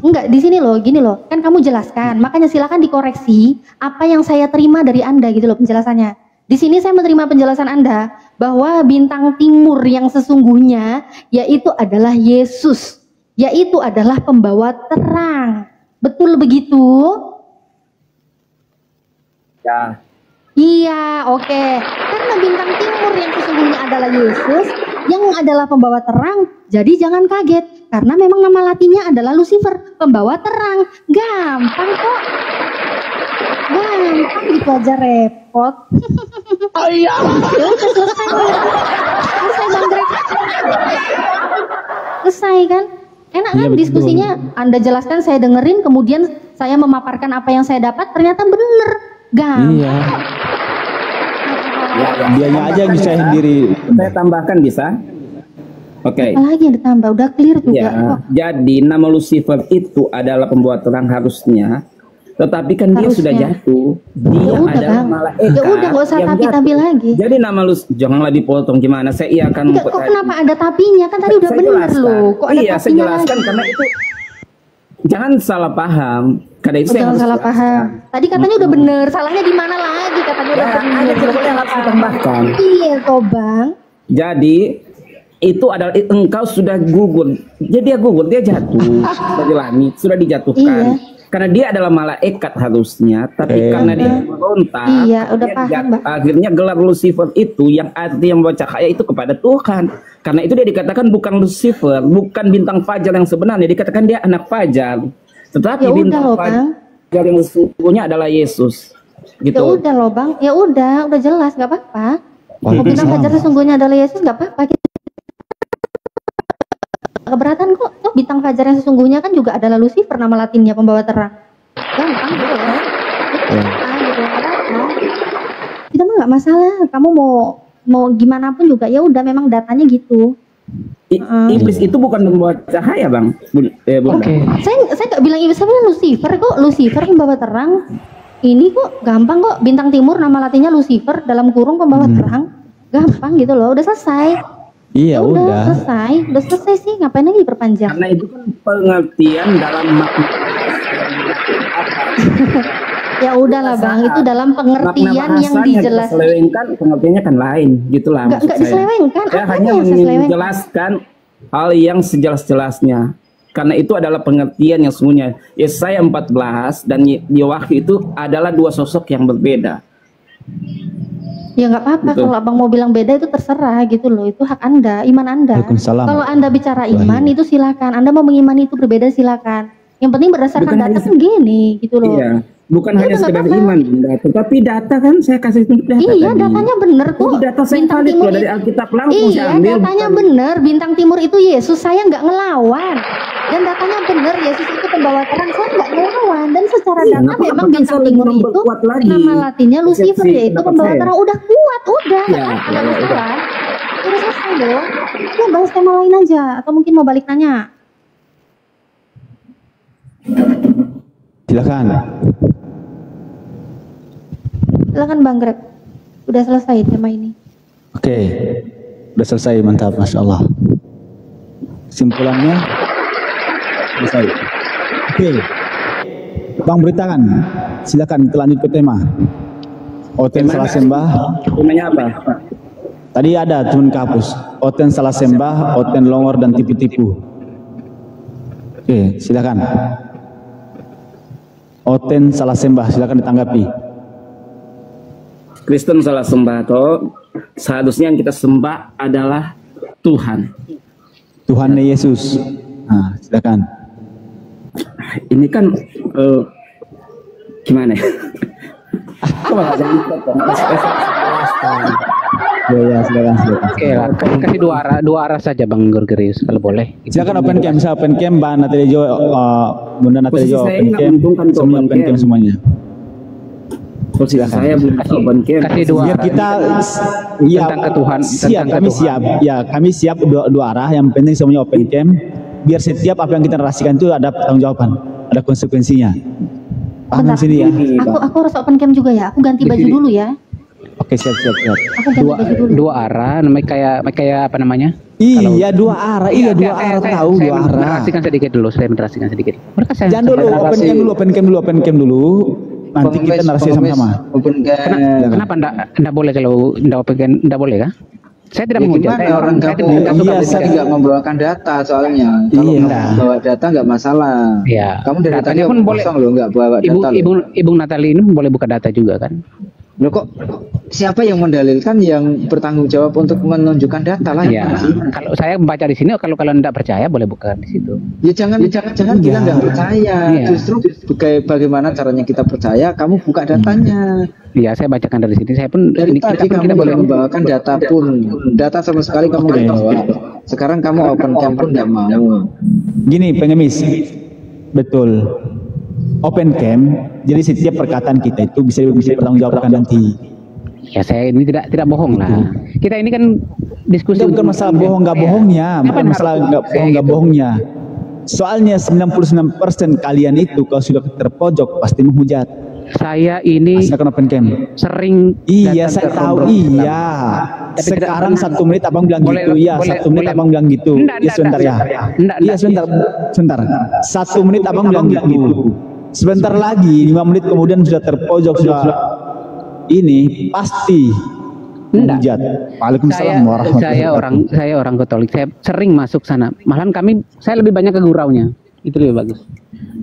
Enggak, di sini loh, gini loh, kan kamu jelaskan, makanya silakan dikoreksi apa yang saya terima dari Anda gitu loh penjelasannya. Di sini saya menerima penjelasan Anda bahwa bintang timur yang sesungguhnya yaitu adalah Yesus, yaitu adalah pembawa terang. Betul begitu? Ya. Iya, oke. Karena bintang timur yang sesungguhnya adalah Yesus, yang adalah pembawa terang, jadi jangan kaget. Karena memang nama latinnya adalah Lucifer, pembawa terang. Gampang kok. Gampang gitu aja repot. Oh iya. Selesai. Selesai Bang Greg. Selesai kan? Enak kan diskusinya? Anda jelaskan, saya dengerin, kemudian saya memaparkan apa yang saya dapat, ternyata bener. Gampang. Iya. Dianya aja yang bisa sendiri. Saya tambahkan bisa? Oke. Apa lagi yang ditambah? Udah clear juga Ya, kok. jadi nama Lucifer itu adalah pembawa terang harusnya. Tetapi kan dia sudah jatuh. Dia adalah malaikat. Ya udah, nggak usah tapi lagi. Jadi nama janganlah dipotong gimana. Saya akan kok kenapa ada tapinya? Kan tadi udah bener loh. Kok ada iya, saya tapinya jelaskan lagi? karena itu jangan salah paham. Karena itu saya jangan salah paham. Tadi katanya udah bener. Salahnya di mana lagi? Katanya udah bener. Ada yang harus ditambahkan. Iya toh Bang. Jadi itu adalah engkau sudah gugur. Jadi dia gugur, dia jatuh dari langit, sudah dijatuhkan. Iya. Karena dia adalah malaikat harusnya, tapi karena dia berontak, iya, udah paham, akhirnya gelar Lucifer itu yang artinya membawa cahaya itu kepada Tuhan. Karena itu dia dikatakan bukan Lucifer, bukan bintang fajar yang sebenarnya, dikatakan dia anak fajar. Tetapi ya bintang fajar yang sesungguhnya adalah Yesus. Gitu. Ya udah loh Bang, ya udah jelas, nggak apa-apa. Kalau bintang fajar sesungguhnya adalah Yesus, nggak apa-apa. Keberatan kok. Toh bintang fajar yang sesungguhnya kan juga adalah Lucifer, nama latinnya pembawa terang. Gampang gitu ya. Gitu, apa-apa. Itu mah nggak masalah. Kamu mau gimana pun juga ya udah, memang datanya gitu. Iblis itu bukan membawa cahaya Bang. Oke. Saya nggak bilang iblis, saya bilang Lucifer kok. Lucifer pembawa terang. Ini kok gampang kok. Bintang timur nama latinnya Lucifer, dalam kurung pembawa terang. Gampang gitu loh. Udah selesai. Iya, udah selesai sih, ngapain lagi diperpanjang? Karena itu kan pengertian dalam makna. Ya udahlah Bang, itu dalam pengertian yang dijelaskan. Diselewengkan, pengertiannya kan lain, gitulah. Enggak diselewengkan. Saya hanya menjelaskan hal yang sejelas-jelasnya. Karena itu adalah pengertian yang sesungguhnya. Yesaya 14 dan Wahyu itu adalah dua sosok yang berbeda. Ya nggak apa-apa, kalau abang mau bilang beda itu terserah gitu loh, itu hak Anda, iman Anda. Kalau Anda bicara iman itu silakan, Anda mau mengimani itu berbeda silakan. Yang penting berdasarkan data kan gini gitu loh. Iya, bukan hanya sekedar iman Bunda, tetapi data kan saya kasih data. Iya, datanya bener kok. Data saya valid loh dari Alkitab langsung saya ambil. Iya, datanya bener, bintang timur itu Yesus, saya nggak ngelawan. Dan datanya bener, Yesus itu pembawa terang, saya nggak ngelawan. Dan secara data memang bintang timur itu nama latinnya Lucifer, yaitu pembawa terang. Udah kuat, udah. Udah selesai dong. Ya bahas tema lain aja, atau mungkin mau balik nanya. Silakan Bang Greg. Udah selesai tema ini. Oke. Udah selesai, mantap, Masya Allah. Kesimpulannya selesai. Oke. Bang beritakan. Silakan kita lanjut ke tema. Tema salah sembah. Temanya apa? Tadi ada teman kapus. Oten salah sembah, oten longor dan tipu-tipu. Oke, silakan. Oten salah sembah, silakan ditanggapi. Kristen salah sembah toh. Seharusnya yang kita sembah adalah Tuhan. Tuhan Yesus. Nah, silakan. Ini kan gimana ya? Ya, silakan. Oke lah, kasih dua arah saja Bang Gorgerius kalau boleh. Silakan open cam, bisa open cam, Mbak Natalia Jo, Bunda Natalia Jo open cam, semua open cam semuanya. Posisi saya belum open cam. Kasih dua Biar arah. kita Tentang ke Tuhan, siap, tentang ke kami Tuhan. siap. Ya, kami siap dua arah. Yang penting semuanya open cam. Biar setiap apa yang kita narasikan itu ada tanggung jawaban, ada konsekuensinya. Paham Bentar, sini ya? Aku harus open cam juga ya. Aku ganti baju dulu ya. Oke, siap. Aku ganti baju dulu. Dua arah, namanya kayak apa namanya? Iya, dua arah. Iya, dua arah. Tahu dua arah. Menerasikan sedikit dulu, saya menerasikan sedikit. Mereka saya Jangan dulu, open cam dulu. Nanti kita narasi sama-sama. Open cam. Kenapa enggak boleh kalau enggak open cam, enggak boleh kah? Saya tidak menghujat. Gimana orang kamu saya nggak membawakan data soalnya. Kalau kamu bawa data nggak masalah. Iya. Kamu dari tadi Datanya pun boleh. kosong loh nggak bawa data. Ibu Natalie ini boleh buka data juga kan? Loh kok siapa yang mendalilkan yang bertanggung jawab untuk menunjukkan data lah? Ya. Kalau saya membaca di sini, kalau kalian tidak percaya boleh buka di situ. Ya jangan kita nggak percaya. Iya. Justru bagaimana caranya kita percaya? Kamu buka datanya. Iya, saya bacakan dari sini. Saya pun Dari tadi kamu boleh membawakan data pun, data sama sekali kamu nggak bawa. Sekarang kamu open cam pun nggak mau. Gini, pengemis. Betul. Open cam, jadi setiap perkataan kita itu bisa bertanggungjawabkan nanti. Ya, saya ini tidak bohong lah. Kita ini kan diskusi. Itu bukan masalah bohong nggak bohongnya, bukan masalah nggak bohongnya. Soalnya 99% kalian itu kalau sudah terpojok pasti menghujat. Saya ini silakan open cam. Sering. Iya, saya tahu. Iya. Sekarang 1 menit abang bilang gitu. Iya, 1 menit abang bilang gitu. Iya, sebentar ya. Iya, sebentar. 1 menit abang bilang gitu. Sebentar lagi 5 menit kemudian sudah terpojok, sudah ini pasti menghujat. Waalaikumsalam warahmatullahi wabarakatuh. Saya orang Katolik. Saya sering masuk sana. Malahan saya lebih banyak ke guraunya. Itu lebih bagus.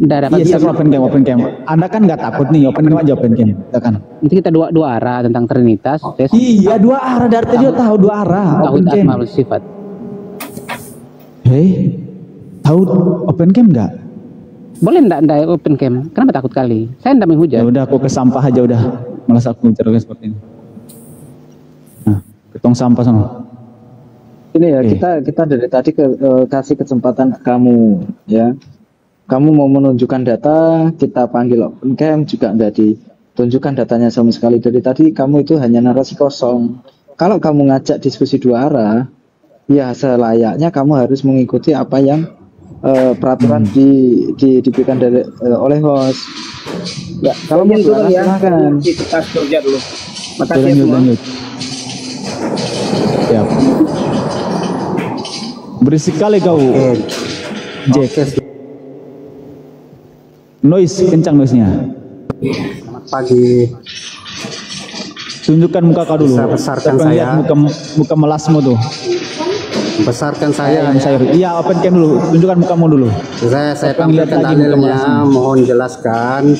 Iya, saya open cam. Anda kan nggak takut nih, open cam aja open cam. Silakan. Nanti kita dua arah tentang Trinitas. Iya, dua arah. Dari tadi tahu dua arah. Tauhid asmaul sifat. Hei, tahu open cam nggak? Boleh enggak open cam? Kenapa takut kali? Saya enggak menghujat. Ya udah, aku ke sampah aja udah. Malas aku bicara seperti ini. Nah, ke tong sampah sana. Ini ya, kita dari tadi kasih kesempatan ke kamu ya. Kamu mau menunjukkan data, kita panggil open cam juga enggak ditunjukkan datanya sama sekali. Dari tadi kamu itu hanya narasi kosong. Kalau kamu ngajak diskusi dua arah, ya selayaknya kamu harus mengikuti apa yang peraturan diberikan oleh host. Ya, kalau mau silakan. Kita kerja dulu. Makasih lanjut. Siap. Berisik kali kau. Jack. Noise, kencang noise-nya. Selamat pagi. Tunjukkan muka kau dulu. Bisa besarkan saya. Muka melasmu tuh. Besarkan saya. Iya, open cam dulu. Tunjukkan mukamu dulu. Saya tampilkan dalilnya. Mohon jelaskan.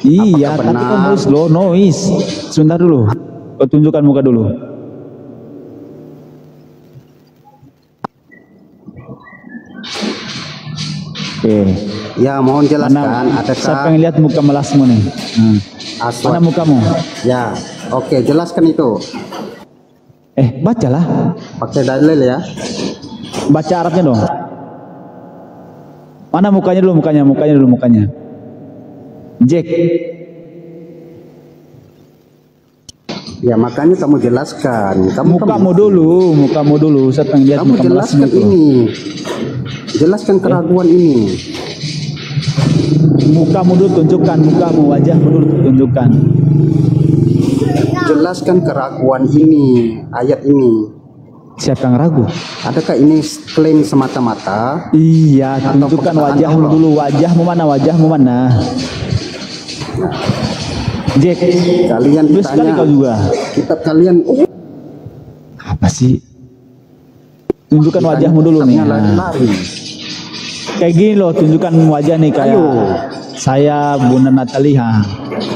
Iya, tapi kau noise loh, noise. Sebentar dulu. Kau tunjukkan muka dulu. Oke. Ya, mohon jelaskan. Siapa yang lihat muka melasmu nih? Mana mukamu? Ya, oke, jelaskan itu. Bacalah. Pakai dalil ya. Baca Arabnya dong. Mana mukanya dulu, mukanya. Jack. Ya, makanya kamu jelaskan. Mukamu dulu. Siapa yang lihat kamu muka jelaskan itu? ini. Jelaskan keraguan ini. Mukamu dulu, tunjukkan mukamu, wajahmu dulu tunjukkan. Jelaskan keraguan ini, ayat ini. Siapa yang ragu? Adakah ini klaim semata-mata? Iya, tunjukkan wajahmu dulu. Wajahmu mana? Jack, kalian sekali ditanya. kau juga. Kitab kalian. Apa sih? Tunjukkan wajahmu dulu nih. Lari-lari. Kayak gini loh, tunjukkan wajah nih kayak saya Bunda Natalia.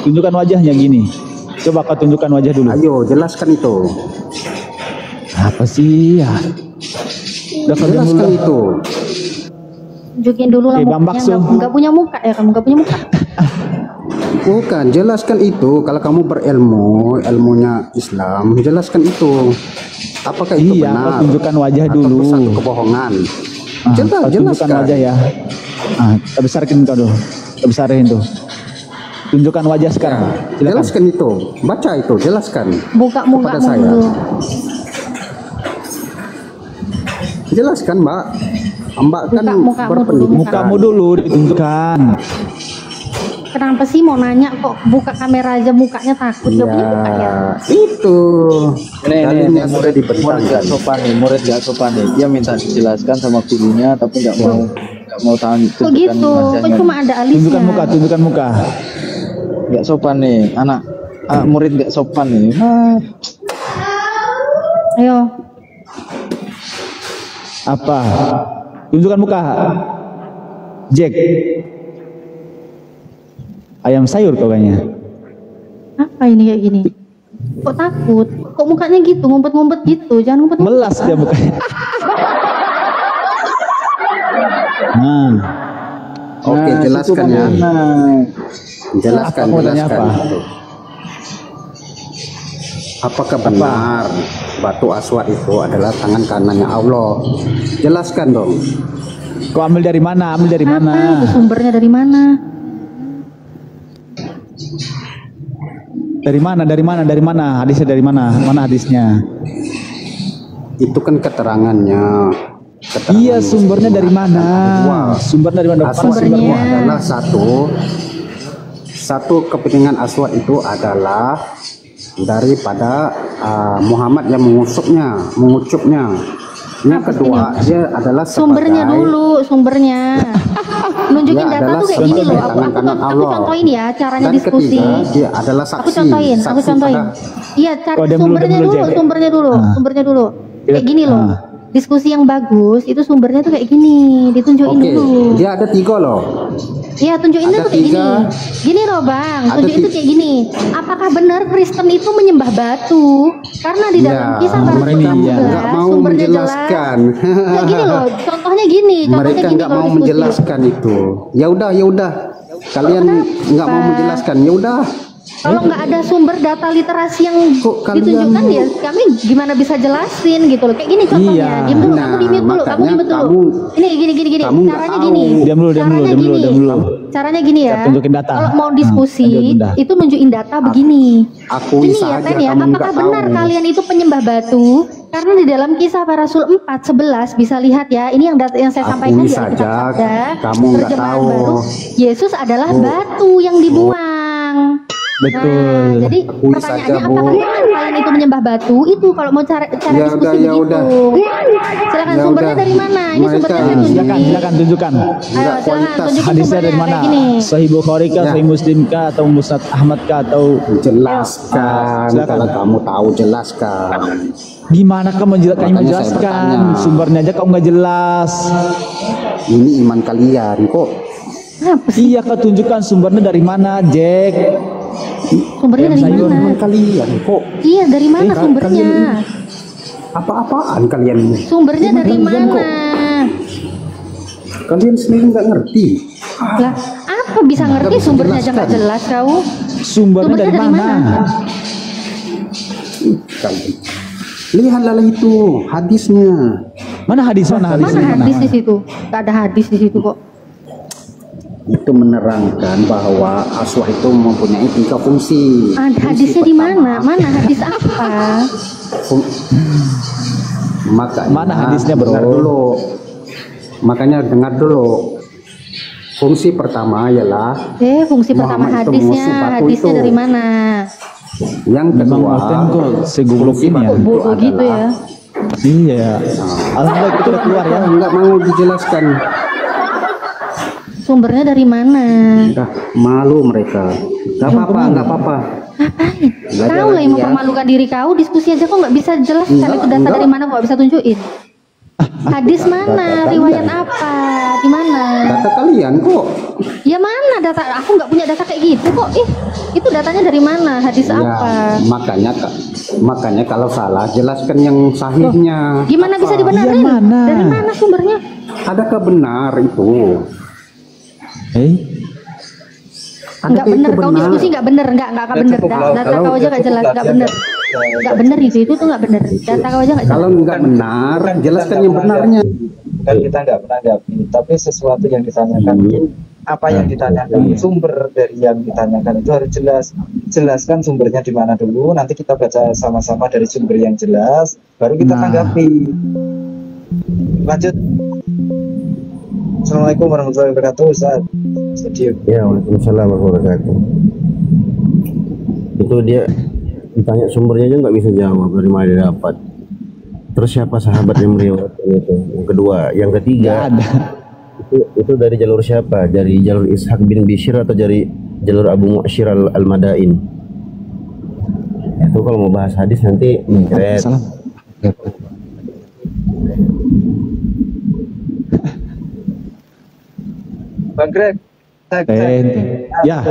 Tunjukkan wajahnya gini. Coba kau tunjukkan wajah dulu. Ayo, jelaskan itu. Apa sih ya? Udah Jelaskan itu. Tunjukin dulu lah mukanya. Nggak punya muka ya kamu, nggak punya muka. Bukan, jelaskan itu. Kalau kamu berilmu, ilmunya Islam, jelaskan itu. Apakah itu benar? Tunjukkan wajah dulu. Atau satu kebohongan. Tunjukkan wajah ya. Kita besarin kau dulu. Kita besarin tuh. Tunjukkan wajah sekarang. Jelaskan itu. Baca itu, jelaskan. Buka muka dulu. Jelaskan, Mbak. Mbak kan berpendidikan. Mukamu dulu ditunjukkan. Kenapa sih mau nanya kok buka kamera aja mukanya takut gak punya muka ya? Itu. Ini murid gak sopan nih, murid gak sopan nih. Dia minta dijelaskan sama gurunya tapi nggak mau tahan. Kok gitu? Kok cuma ada alisnya? Tunjukkan muka. Gak sopan nih, anak murid gak sopan nih. Ayo. Apa? Tunjukkan muka. Jack. Ayam sayur kau kayaknya. Apa ini kayak gini? Kok takut? Kok mukanya gitu, ngumpet-ngumpet gitu? Jangan ngumpet. Melas dia mukanya. Oke, jelaskan ya. Jelaskan. Apa? Apakah benar batu aswad itu adalah tangan kanannya Allah? Jelaskan dong. Kau ambil dari mana? Apa itu sumbernya dari mana? Dari mana? Hadisnya dari mana? Mana hadisnya? Itu kan keterangannya. Iya, sumbernya dari mana? Sumbernya dari mana? Aswad itu adalah satu kepentingan aswad itu adalah daripada Muhammad yang mengucupnya. Yang kedua, dia adalah sumbernya dulu, nunjukin dia data tuh kayak gini loh. Aku contohin ya caranya diskusi. Ketiga, dia adalah saksi. Aku contohin. Iya, sumbernya dulu. Kayak gini loh. Diskusi yang bagus itu sumbernya tuh kayak gini, ditunjukin dulu. Dia ada 3 loh. Iya, tunjukin tuh kayak gini. Gini loh Bang, tunjukin tuh kayak gini. Apakah benar Kristen itu menyembah batu? Karena di dalam kisah para rasul nggak mau sumbernya menjelaskan. Nah, gini loh, contohnya gini. Mereka nggak mau menjelaskan itu. Ya udah. Kalian nggak mau menjelaskan. Ya udah. Kalau nggak ada sumber data literasi yang ditunjukkan ya kami gimana bisa jelasin gitu loh. Kayak gini contohnya. Diam dulu, kamu di-mute dulu. Ini gini. Caranya gini. Diam dulu. Caranya gini ya. Tunjukin data. Kalau mau diskusi itu nunjukin data begini. Ini ya Ten ya. Apakah benar kalian itu penyembah batu? Karena di dalam kisah para rasul 4:11 bisa lihat ya. Ini yang saya sampaikan di Alkitab terjemahan baru. Yesus adalah batu yang dibuang. Betul. Nah, jadi pertanyaannya apakah kalian itu menyembah batu? Itu kalau mau cara diskusi begitu. Silakan sumbernya dari mana? Ini sumbernya saya tunjukin. Silakan tunjukkan. Ayo, silakan tunjukin hadisnya dari mana? Sahih Bukhari kah, Sahih Muslim kah, atau Musnad Ahmad kah, atau jelaskan. Kalau kamu tahu jelaskan. Gimana kamu menjelaskan? Sumbernya aja kau nggak jelas. Ini iman kalian kok. Iya, kau tunjukkan sumbernya dari mana, Jack? Sumbernya dari mana? Kalian kok? Iya, dari mana sumbernya? Apa-apaan kalian? Sumbernya dari mana? Kalian sendiri nggak ngerti. Lah, apa bisa ngerti sumbernya aja nggak jelas kau? Sumbernya dari mana? Lihatlah itu hadisnya. Mana hadis? Mana hadis di situ? Gak ada hadis di situ kok. Itu menerangkan bahwa aswah itu mempunyai 3 fungsi. Hadisnya di mana? Mana hadis apa? Mana hadisnya bro? Makanya dengar dulu. Fungsi pertama ialah fungsi pertama hadisnya dari mana? Yang kedua, seguglukin ya. Bodoh gitu ya. Iya. Alhamdulillah itu udah keluar ya. Enggak mau dijelaskan. Sumbernya dari mana? Malu mereka. Gak apa-apa, gak apa-apa. Ngapain? Kau lah yang mempermalukan diri kau, diskusi aja kok nggak bisa jelaskan itu data dari mana, kok nggak bisa tunjukin. Hadis mana, riwayat apa, di mana? Data kalian kok. Ya mana data? Aku nggak punya data kayak gitu kok. Itu datanya dari mana? Hadis Ya, apa? makanya kalau salah jelaskan yang sahihnya. Gimana bisa dibenerin? Dari mana sumbernya? Adakah benar itu? Nggak bener, kau diskusi nggak bener, nggak bener. Data kau aja nggak jelas, nggak bener. Nggak bener itu tuh nggak bener. Data kau aja nggak jelas. Kalau nggak benar, jelaskan yang benarnya. Kan kita nggak menanggapi, tapi sesuatu yang ditanyakan apa yang ditanyakan, sumber dari yang ditanyakan itu harus jelas. Jelaskan sumbernya di mana dulu, nanti kita baca sama-sama dari sumber yang jelas, baru kita tanggapi. Lanjut. Assalamualaikum warahmatullahi wabarakatuh, Ustaz. Studio. Ya, waalaikumsalam warahmatullahi wabarakatuh. Itu dia ditanya sumbernya aja nggak bisa jawab dari mana dia dapat. Terus siapa sahabat yang meriwayatkan itu? Yang kedua, yang ketiga, itu dari jalur siapa? Dari jalur Ishaq bin Bishr atau dari jalur Abu Mu'syir al-Madain? Itu kalau mau bahas hadis nanti mencret. Bang Greg, ya.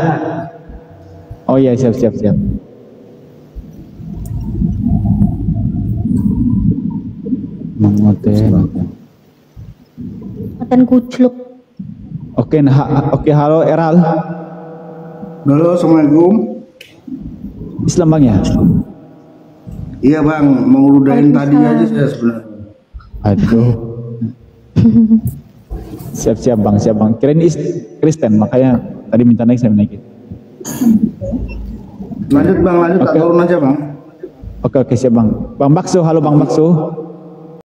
Oh iya, siap. Makan kucluk. Oke, halo Eral. Halo, assalamualaikum. Islam Bang ya? Iya Bang, mau ludahin tadi aja saya sebenarnya. Aduh. Siap Bang. Kirain Kristen, makanya tadi minta naik saya naikin. Lanjut Bang, tak turun aja Bang. Oke, siap Bang. Bang Bakso, halo Bang Bakso.